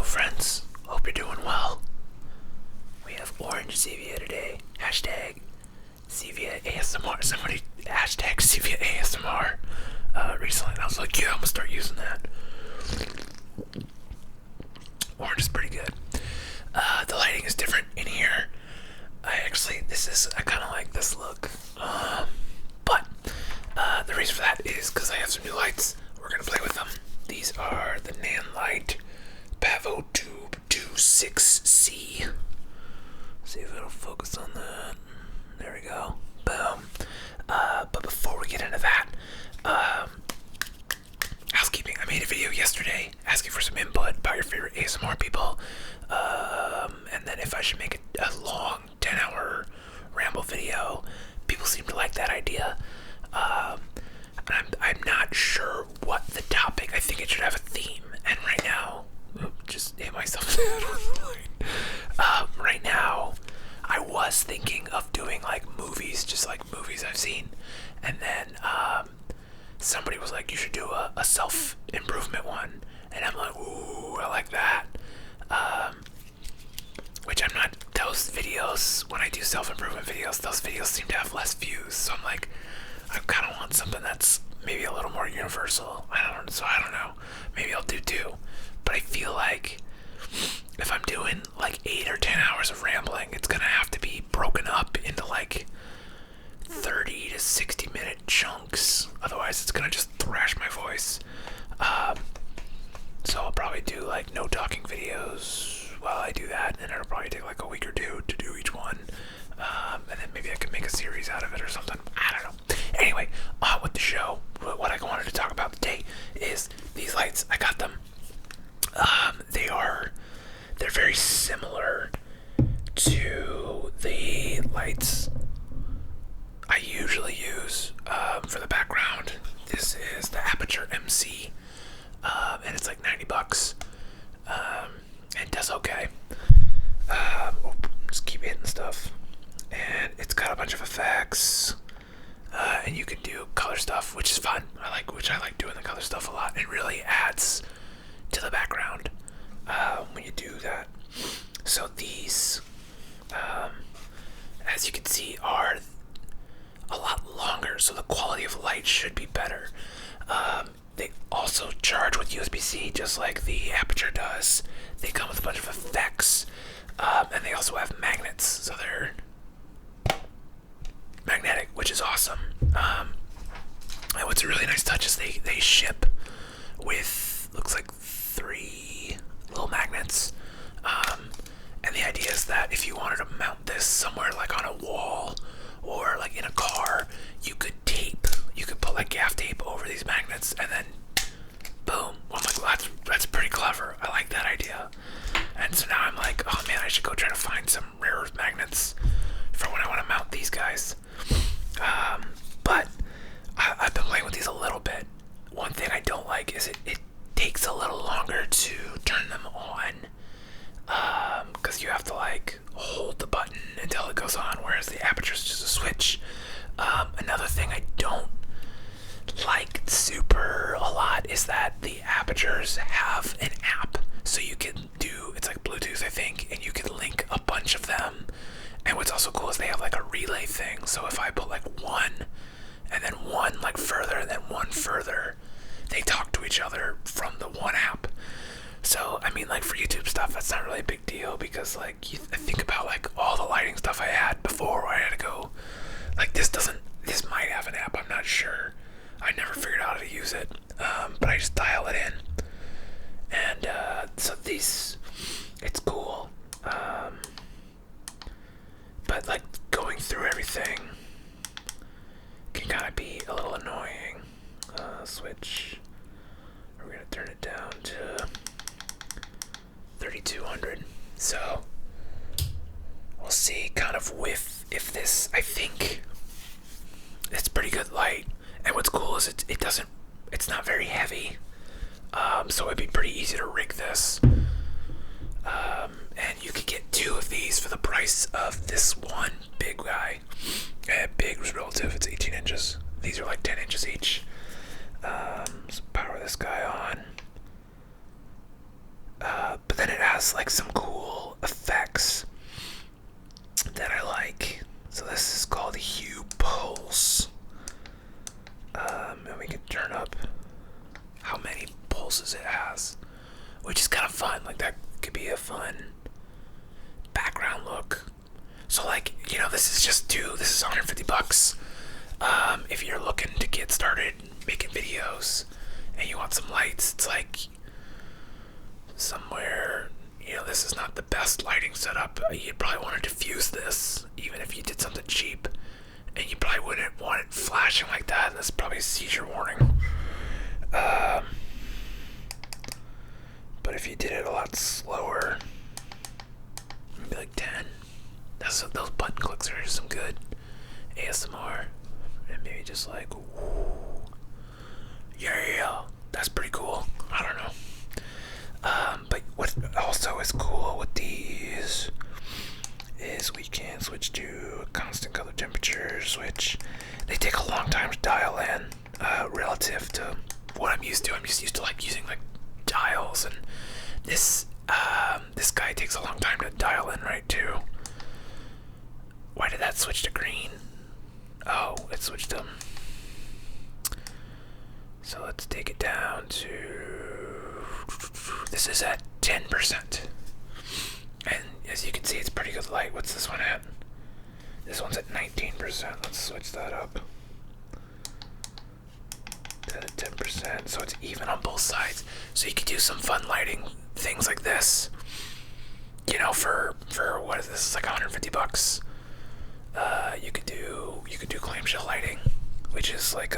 friends. Hope you're doing well. We have orange Cvia today. Hashtag Cvia ASMR. Somebody hashtag Cvia ASMR recently, and I was like, yeah, I'm gonna start using that. Orange is pretty good. The lighting is different in here. I kind of like this look. But the reason for that is because I have some new lights. We're gonna play with them. These are the Nanlite Pavo Tube 26C. See if it'll focus on that. There we go. Boom. But before we get into that, housekeeping. I made a video yesterday asking for some input about your favorite ASMR people, and then if I should make a long 10-hour ramble video. People seem to like that idea. I'm not sure what the topic. I think it should have a theme. And right now, just hit myself. Right now, I was thinking of doing like movies, just like movies I've seen, and then somebody was like, you should do a self-improvement one, and I'm like, ooh, I like that. Which I'm not, those videos, when I do self-improvement videos, those videos seem to have less views, so I'm like, I kind of want something that's maybe a little more universal. I don't know, maybe I'll do two, but I feel like if I'm doing like 8 or 10 hours of rambling, it's gonna have to be broken up into like 30 to 60 minute chunks, otherwise it's gonna just thrash my voice. So I'll probably do like no talking videos while I do that, and it'll probably take like a week or two to do each one, and then maybe I can make a series out of it or something. I don't know. Anyway, with the show, what I wanted to talk about today is these lights. I got them. They're very similar to the lights I usually use for the background. This is the Aperture MC, and it's like $90. It does okay. Just keep hitting stuff, and it's got a bunch of effects, and you can do color stuff, which is fun. I like doing the color stuff a lot. It really adds to the background when you do that. So these, as you can see, are a lot longer, so the quality of light should be better. They also charge with USB-C, just like the Aperture does. They come with a bunch of effects, and they also have magnets, so they're magnetic, which is awesome. And what's a really nice touch is they ship with, looks like 3 little magnets. And the idea is that if you wanted to mount this somewhere like on a wall or like in a car, you could put like gaff tape over these magnets, and then boom. I'm like, well, that's pretty clever. I like that idea. And so now I'm like, oh man, I should go try to find some rare earth magnets for when I want to mount these guys. But I've been playing with these a little bit. One thing I don't like is it takes a little longer to turn them on, because you have to like hold the button until it goes on, whereas the Aperture is just a switch. Another thing I don't like super a lot is that the Apertures have an app, so you can do, it's like Bluetooth I think, and you can link a bunch of them. And what's also cool is they have like a relay thing, so if I put like one and then one like further and then one further, they talk to each other from the one app. So I mean, like for YouTube stuff, that's not really a big deal, because like I think about like all the lighting stuff I had before where I had to go like this might have an app, I'm not sure. I never figured out how to use it, but I just dial it in, and so these, it's cool, but like going through everything can kind of be a little annoying. Switch, we're gonna turn it down to 3200, so we'll see kind of if this, I think it's pretty good light. And what's cool is it's not very heavy, so it'd be pretty easy to rig this. And you could get 2 of these for the price of this one big guy. Big is relative, it's 18 inches. These are like 10 inches each. Let's power this guy on. But then it has like some cool effects that I like. So this is called Hue Pulse. And we can turn up how many pulses it has, which is kind of fun. Like that could be a fun background look. So like, this is $150. If you're looking to get started making videos and you want some lights, it's like somewhere, this is not the best lighting setup. You'd probably want to diffuse this, even if you did something cheap, and you probably wouldn't want it flashing like that. That's probably a seizure warning. But if you did it a lot slower, maybe like 10, those button clicks are some good ASMR. And maybe just like, ooh, yeah, that's pretty cool. I don't know. But what also is cool with these is we can switch to constant color temperature switch. They take a long time to dial in, relative to what I'm used to. I'm just used to like using like dials, and this guy takes a long time to dial in, right, too. Why did that switch to green? Oh, it switched them. So let's take it down to, this is at 10%. And as you can see, it's pretty good light. What's this one at? This one's at 19%. Let's switch that up to 10%, so it's even on both sides. So you could do some fun lighting things like this. For what is this? It's like $150. You could do clamshell lighting, which is like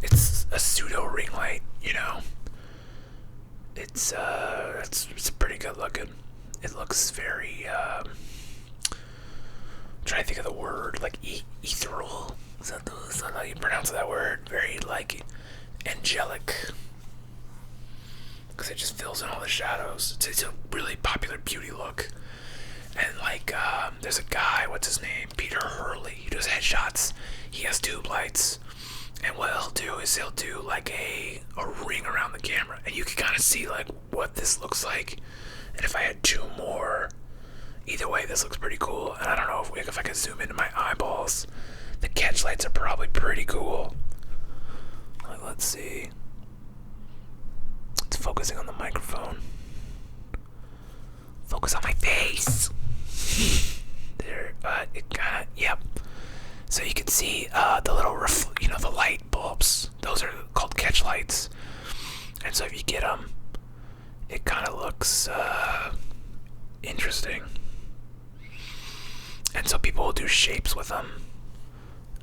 it's a pseudo ring light. It's pretty good looking. It looks very I'm trying to think of the word, like ethereal. Is that how you pronounce that word? Very like angelic, because it just fills in all the shadows. It's a really popular beauty look. And like there's a guy, what's his name, Peter Hurley, he does headshots. He has tube lights, and what he'll do is he'll do like a ring around the camera, and you can kind of see like what this looks like. And if I had two more, either way, this looks pretty cool. And I don't know if I could zoom into my eyeballs. The catch lights are probably pretty cool. Like, let's see. It's focusing on the microphone. Focus on my face. There, it kind of, yep. So you can see the little, the light bulbs. Those are called catch lights. And so if you get them, it kind of looks interesting. And so people will do shapes with them.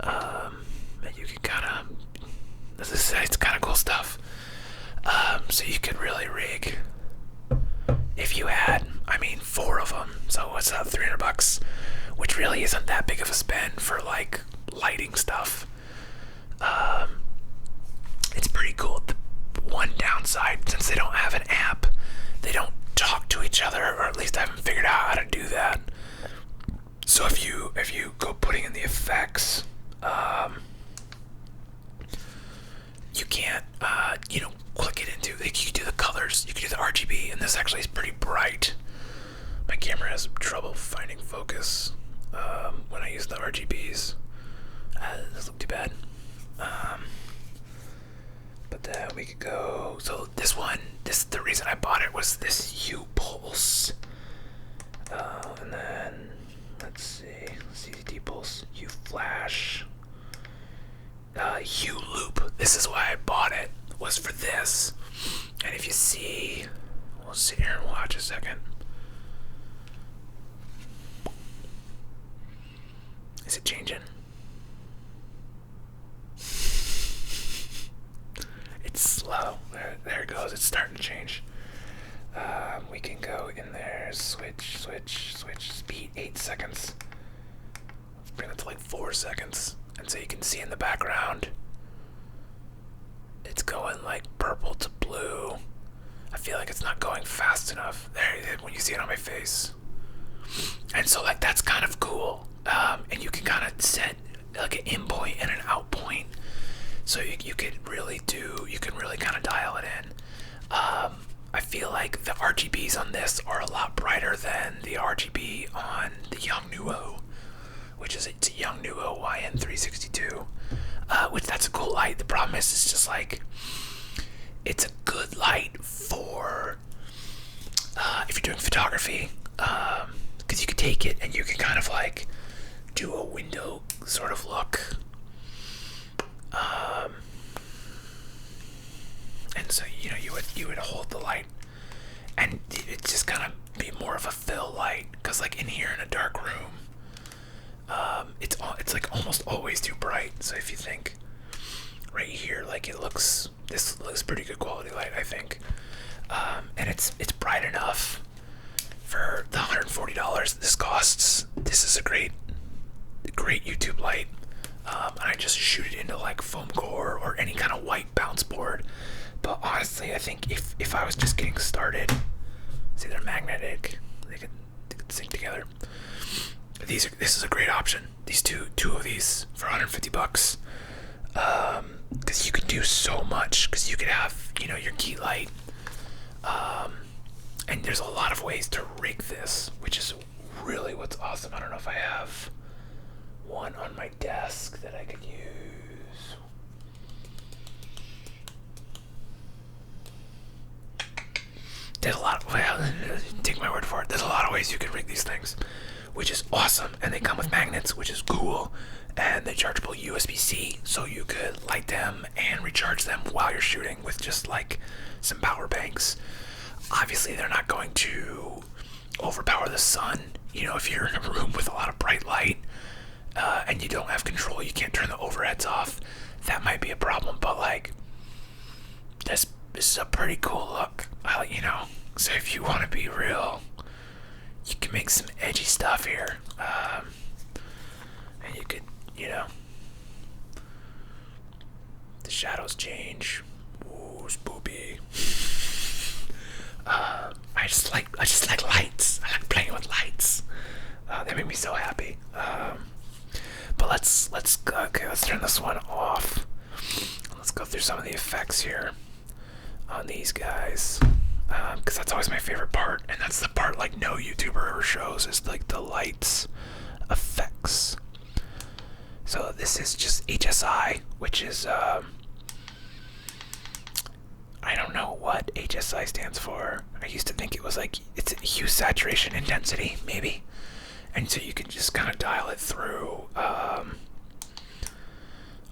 And you can kind of, it's kind of cool stuff. So you could really rig, if you had, 4 of them. So what's that, $300? Which really isn't that big of a spend for like lighting stuff. It's pretty cool. The one downside, since they don't have an app, they don't talk to each other, or at least I haven't figured out how to do that. So if you go putting in the effects, you can't click it into, like, you can do the colors, you can do the RGB, and this actually is pretty bright. My camera has trouble finding focus when I use the RGBs. It doesn't look too bad. But then we could go, so the reason I bought it was this Hue Pulse. And then, let's see, Cct Pulse, Hue Flash, Hue Loop. This is why I bought it, was for this. And if you see, we'll sit here and watch a second. Is it changing? It's slow. There it goes. It's starting to change. We can go in there, switch, speed 8 seconds. Let's bring it to like 4 seconds. And so you can see in the background, it's going like purple to blue. I feel like it's not going fast enough. There, when you see it on my face. And so like that's kind of cool. And you can kind of set like an in point and an out point. So you can really kind of dial it in. I feel like the RGBs on this are a promise is just like, it's a good light for if you're doing photography, because you could take it and you can kind of like do a window sort of look, and so you would hold the light, and it just kind of be more of a fill light, because like in here in a dark room, it's like almost always too bright. So if you think right here, like this looks pretty good quality light, I think, and it's bright enough for the $140 this costs. This is a great YouTube light. And I just shoot it into like foam core or any kind of white bounce board. But honestly, I think if I was just getting started, see, they're magnetic, they could sync together. This is a great option. These two of these for $150, because you can do so much. Because you could have your key light, and there's a lot of ways to rig this, which is really what's awesome. I don't know if I have one on my desk that I could use. There's a lot of, well, take my word for it, there's a lot of ways you can rig these things, which is awesome. And they come with magnets, which is cool, and they're chargeable USB-C, so you could light them and recharge them while you're shooting with just like some power banks. Obviously they're not going to overpower the sun. If you're in a room with a lot of bright light, and you don't have control, you can't turn the overheads off, that might be a problem. But like, this is a pretty cool look. So if you want to be real, you can make some edgy stuff here, and you could, the shadows change. Ooh, spoopy. I just like lights. I like playing with lights. They make me so happy. But let's turn this one off. Let's go through some of the effects here on these guys, because that's always my favorite part, and that's the part like no YouTuber ever shows, is like the lights effects. So this is just HSI, which is I don't know what HSI stands for. I used to think it was like, it's hue saturation intensity, maybe. And so you can just kind of dial it through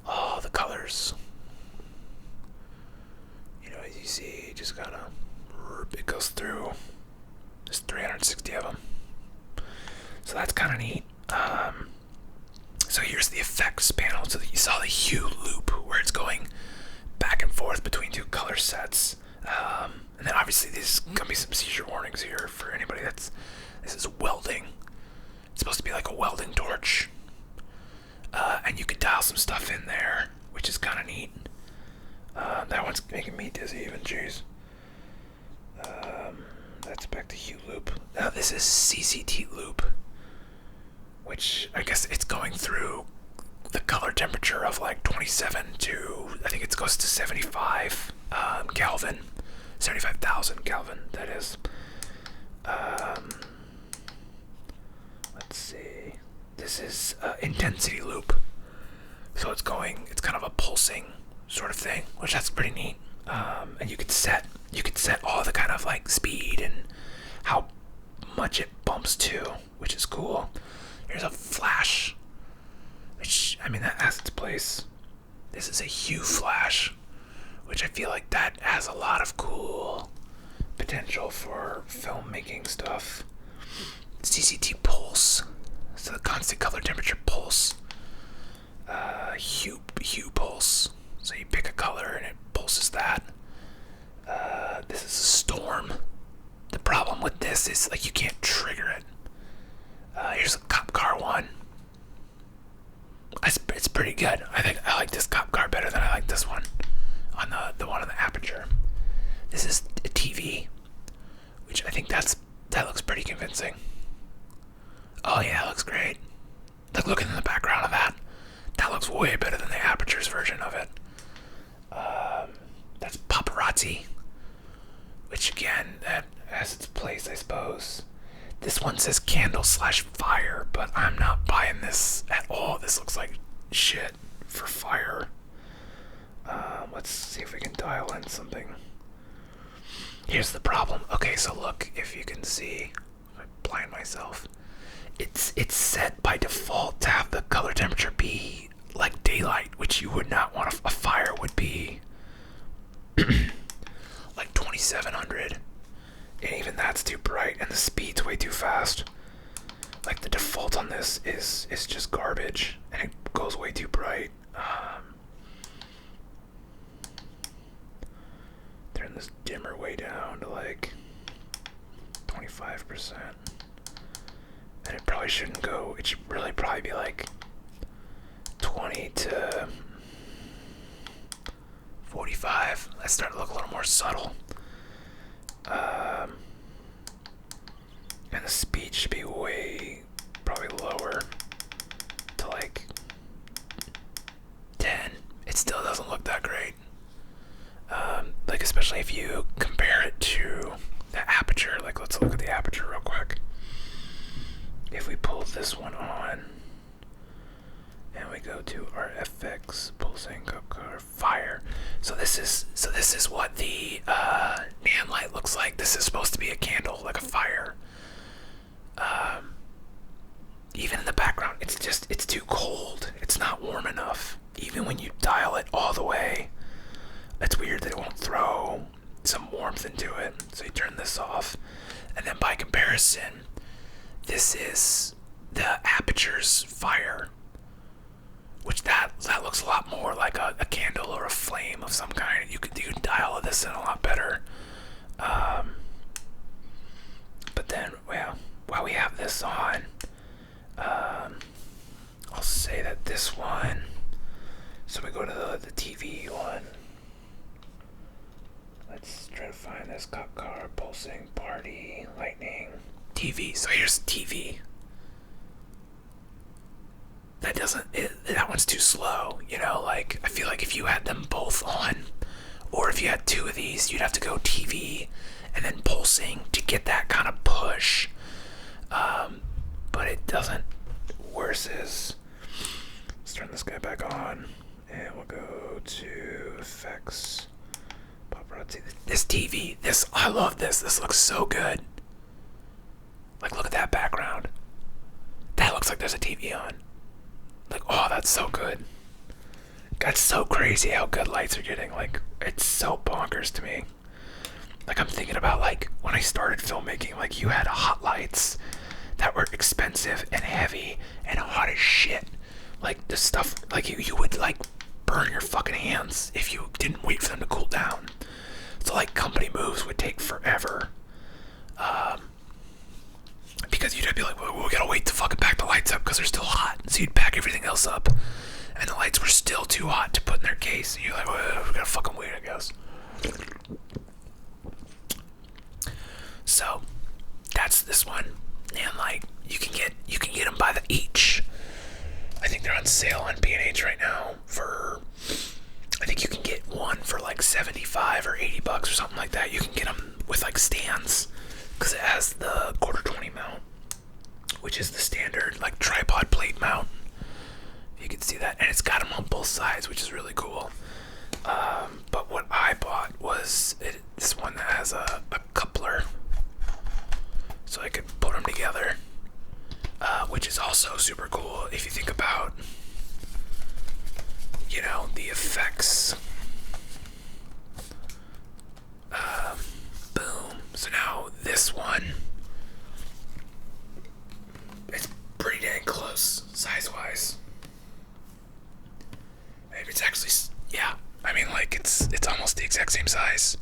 all the colors. As you see, just kind of, it goes through. There's 360 of them. So that's kind of neat. So here's the effects panel. So that you saw the Hue Loop, where it's going back and forth between two color sets. And then obviously there's gonna be some seizure warnings here for anybody this is welding. It's supposed to be like a welding torch. And you can dial some stuff in there, which is kind of neat. That one's making me dizzy even, jeez. That's back to Hue Loop. Now this is Cct Loop, which I guess it's going through the color temperature of like 27 to, I think it goes to 75 Kelvin, 75,000 Kelvin, that is. Let's see. This is intensity loop. So it's kind of a pulsing sort of thing, which that's pretty neat. And you could set all the kind of like speed and how much it bumps to, which is cool. Here's a flash, which, I mean, that has its place. This is a Hue Flash, which I feel like that has a lot of cool potential for filmmaking stuff. Cct Pulse, so the constant color temperature pulse. Hue Pulse, so you pick a color and it pulses that. This is a storm. The problem with this is like you can't trigger it. Here's a cop car one. It's pretty good. I think I like this cop car better than I like this one on the one on the aperture. This is a TV, which I think that looks pretty convincing. Oh yeah, that looks great. Like looking in the background of that looks way better than the aperture's version of it. That's paparazzi, which again, that has its place, I suppose. This one says candle/fire, but I'm not buying this at all. This looks like shit for fire. let's see if we can dial in something. Here's the problem. Okay, so look, if you can see, I blind myself. It's set by default to have the color temperature be like daylight, which you would not want. A fire would be like 2700, and even that's too bright, and the speed's way too fast. Like the default on this is just garbage, and it goes way too bright. Turn this dimmer way down to like 25%. And it probably shouldn't go, it should really probably be like 20 to 45. Let's start to look a little more subtle. And the speed should be way, probably lower to like 10. It still doesn't look that great. Like especially if you compare it to the aperture. Like let's look at the aperture real quick. If we pull this one on and we go to our FX pulsing car fire, so this is what the neon light looks like. This is supposed to be a candle, like a fire. Even in the background, it's too cold. It's not warm enough. Even when you dial it all the way, it's weird that it won't throw some warmth into it. So you turn this off, and then by comparison, this is the aperture's fire, which that looks a lot more like a candle or a flame of some kind. You could dial this in a lot better. But then, well, while we have this on, I'll say that this one. So we go to the TV one. Let's try to find this cop car, pulsing, party, lightning, TV. So here's TV. That one's too slow, you know, like I feel like if you had them both on, or if you had two of these, you'd have to go TV and then pulsing to get that kind of push. But it doesn't. Worse is, let's turn this guy back on and we'll go to effects. This TV, I love this. This looks so good. Like, look at that background. That looks like there's a TV on. Like, oh, that's so good. That's so crazy how good lights are getting. Like, it's so bonkers to me. Like, I'm thinking about, like, when I started filmmaking, like, you had hot lights that were expensive and heavy and hot as shit. Like, the stuff, like, you would, like, burn your fucking hands if you didn't wait for them to cool down. So, like, company moves would take forever. Because you'd be like, well, we gotta wait to fucking pack the lights up because they're still hot. So you'd pack everything else up, and the lights were still too hot to put in their case. And you're like, well, we gotta fucking wait, I guess. So that's this one. And like, you can get them by the each. I think they're on sale on B&H right now for, I think you can get one for like $75 or $80 or something like that. You can get them with like stands, because it has the 1/4-20 mount, which is the standard like tripod plate mount. You can see that, and it's got them on both sides, which is really cool. But what I bought was this one that has a coupler, so I could put them together, which is also super cool if you think about, you know, the effects. Boom. So now this one, it's pretty dang close size-wise. Maybe it's actually, yeah. I mean, like, it's almost the exact same size.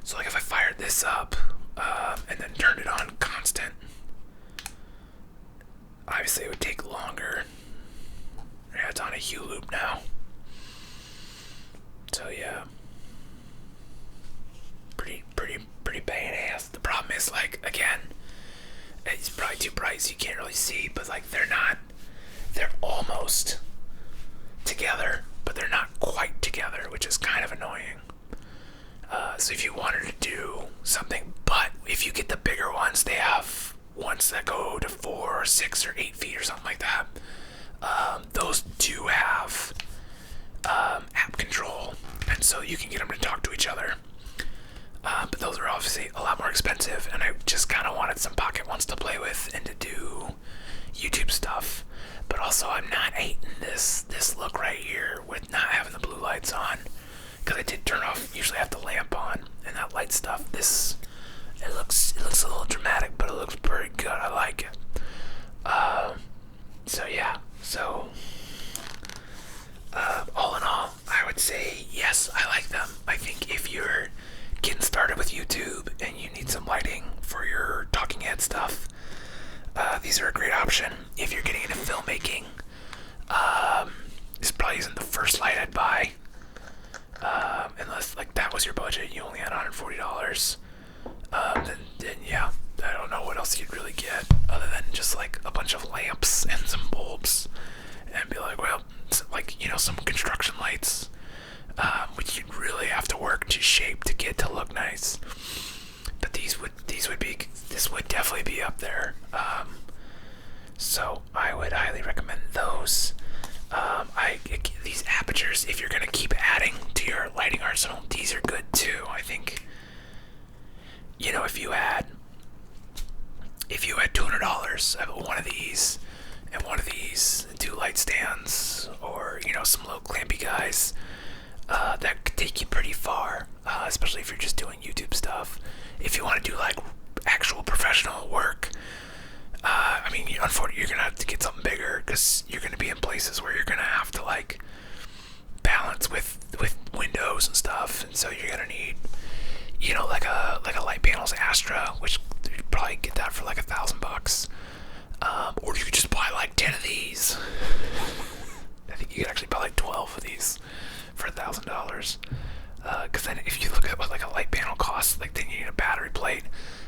So, like, if I fired this up, and then turned it on constant, obviously it would take longer. Yeah, it's on a Hue Loop now. So, yeah. Pretty badass. The problem is, like, again, it's probably too bright so you can't really see, but like they're almost together, but they're not quite together, which is kind of annoying. So if you wanted to do something, but if you get the bigger ones, they have ones that go to 4 or 6 or 8 feet or something like that. Those do have app control, and so you can get them to talk to each other. But those are obviously a lot more expensive, and I just kind of wanted some pocket ones to play with and to do YouTube stuff. But also, I'm not hating this look right here with not having the blue lights on, because I did turn off. Usually, I have the lamp on and that light stuff. It looks a little dramatic, but it looks pretty good. I like it. So yeah. So all in all, I would say yes, I like them. I think if you're getting started with YouTube and you need some lighting for your talking head stuff, these are a great option. If you're getting into filmmaking, this probably isn't the first light I'd buy, unless like that was your budget. You only had $140. Then yeah, I don't know what else you'd really get other than just like a bunch of lamps and some bulbs, and be like, well, like, you know, some construction lights, which you'd really have to work to shape to get to look nice. But this would definitely be up there. So I would highly recommend those. These apertures, if you're gonna keep adding to your lighting arsenal, these are good too. I think, you know, if you had $200 of one of these and one of these, 2 light stands, or, you know, some little clampy guys, that could take you pretty far, especially if you're just doing YouTube stuff. If you want to do like actual professional work, I mean, unfortunately, you're gonna have to get something bigger, because you're gonna be in places where you're gonna have to like balance with windows and stuff, and so you're gonna need, you know, like a light panels Astra, which you'd probably get that for like $1,000. Or you could just buy like 10 of these. I think you could actually buy like 12 of these for $1,000. Because then if you look at what like a light panel costs, like then you need a battery plate,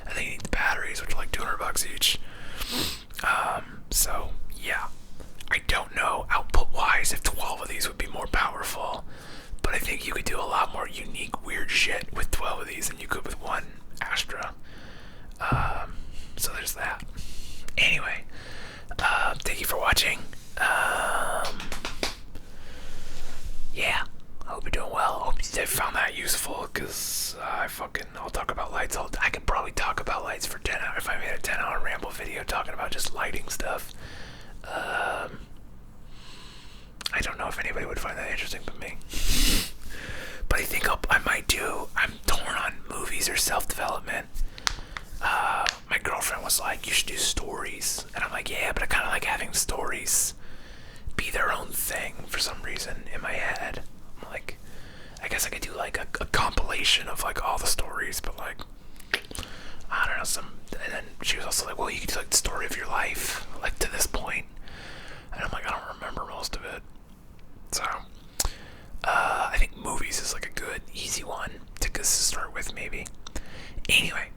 and then you need the batteries, which are like $200 each. So yeah, I don't know output wise if 12 of these would be more powerful, but I think you could do a lot more unique, weird shit with 12 of these than you could with one Astra. So there's that. Anyway, thank you for watching. Yeah, I hope you're doing well. I hope you found that useful, because I'll talk about lights I could probably talk about lights for 10 hours if I made a 10-hour ramble video talking about just lighting stuff. I don't know if anybody would find that interesting but me. But I think I'm torn on movies or self-development. My girlfriend was like, you should do stories. And I'm like, yeah, but I kind of like having stories be their own thing for some reason in my head. I'm like, I guess I could do like a compilation of like all the stories, but like, I don't know, and then she was also like, well, you could do like the story of your life, like to this point. And I'm like, I don't remember most of it. So, I think movies is like a good, easy one to start with, maybe. Anyway,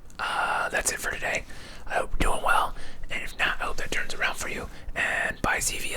that's it for today. I hope you're doing well, and if not, I hope that turns around for you. And bye, CVS.